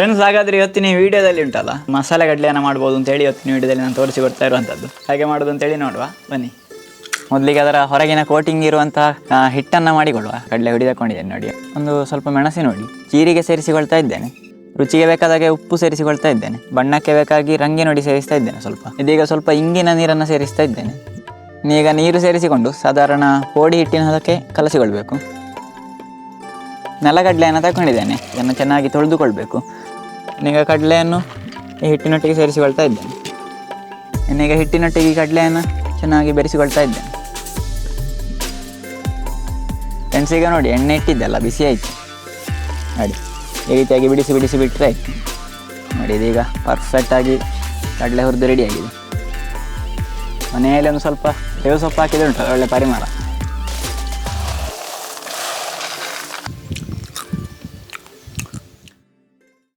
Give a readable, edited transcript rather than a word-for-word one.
Friends, ಹಾಗಾದರೆ ಇವತ್ತಿನ ವಿಡಿಯೋದಲ್ಲಿ ಉಂಟಲ್ಲ ಮಸಾಲೆ ಕಡಲೆಯನ್ನು ಮಾಡ್ಬೋದು ಅಂತೇಳಿ ಇವತ್ತಿನ ವಿಡಿಯೋದಲ್ಲಿ ನಾನು ತೋರಿಸಿಕೊಡ್ತಾ ಇರುವಂಥದ್ದು. ಹಾಗೆ ಮಾಡೋದು ಅಂತೇಳಿ ನೋಡುವ ಬನ್ನಿ. ಮೊದಲಿಗೆ ಅದರ ಹೊರಗಿನ ಕೋಟಿಂಗ್ ಇರುವಂತಹ ಹಿಟ್ಟನ್ನು ಮಾಡಿಕೊಳ್ಳುವ. ಕಡಲೆ ಹೊಡಿದಾಕೊಂಡಿದ್ದೇನೆ ನೋಡಿ. ಒಂದು ಸ್ವಲ್ಪ ಮೆಣಸಿನ ಹುಡಿ, ಜೀರಿಗೆ ಸೇರಿಸಿಕೊಳ್ತಾ ಇದ್ದೇನೆ. ರುಚಿಗೆ ಬೇಕಾದಾಗೆ ಉಪ್ಪು ಸೇರಿಸಿಕೊಳ್ತಾ ಇದ್ದೇನೆ. ಬಣ್ಣಕ್ಕೆ ಬೇಕಾಗಿ ರಂಗಿನ ಹುಡಿ ಸೇರಿಸ್ತಾ ಇದ್ದೇನೆ. ಇದೀಗ ಸ್ವಲ್ಪ ಇಂಗಿನ ನೀರನ್ನು ಸೇರಿಸ್ತಾ ಇದ್ದೇನೆ. ಈಗ ನೀರು ಸೇರಿಸಿಕೊಂಡು ಸಾಧಾರಣ ಪೋಡಿ ಹಿಟ್ಟಿನ ಹದಕ್ಕೆ ಕಲಸಿಕೊಳ್ಬೇಕು. ನೆಲಗಡಲೆಯನ್ನು ತಗೊಂಡಿದ್ದೇನೆ, ಇದನ್ನು ಚೆನ್ನಾಗಿ ತೊಳೆದುಕೊಳ್ಬೇಕು. ಈಗ ಕಡಲೆಯನ್ನು ಈ ಹಿಟ್ಟಿನೊಟ್ಟಿಗೆ ಸೇರಿಸಿಕೊಳ್ತಾ ಇದ್ದೇನೆ. ಇನ್ನೀಗ ಹಿಟ್ಟಿನೊಟ್ಟಿಗೆ ಈ ಕಡಲೆಯನ್ನು ಚೆನ್ನಾಗಿ ಬೆರೆಸಿಕೊಳ್ತಾ ಇದ್ದೇನೆ. ಫ್ರೆಂಡ್ಸ್, ಈಗ ನೋಡಿ ಎಣ್ಣೆ ಇಟ್ಟಿದ್ದೆಲ್ಲ ಬಿಸಿ ಆಯಿತು ನೋಡಿ. ಈ ರೀತಿಯಾಗಿ ಬಿಡಿಸಿ ಬಿಡಿಸಿ ಬಿಟ್ಟರೆ ಆಯಿತು ನೋಡಿ. ಇದೀಗ ಪರ್ಫೆಕ್ಟಾಗಿ ಕಡಲೆ ಹುರಿದು ರೆಡಿಯಾಗಿದೆ. ಮನೆಯಲ್ಲಿ ಒಂದು ಸ್ವಲ್ಪ ಬೇವು ಸೊಪ್ಪು ಹಾಕಿದ್ರೆ ಉಂಟು ಒಳ್ಳೆ ಪರಿಮಳ.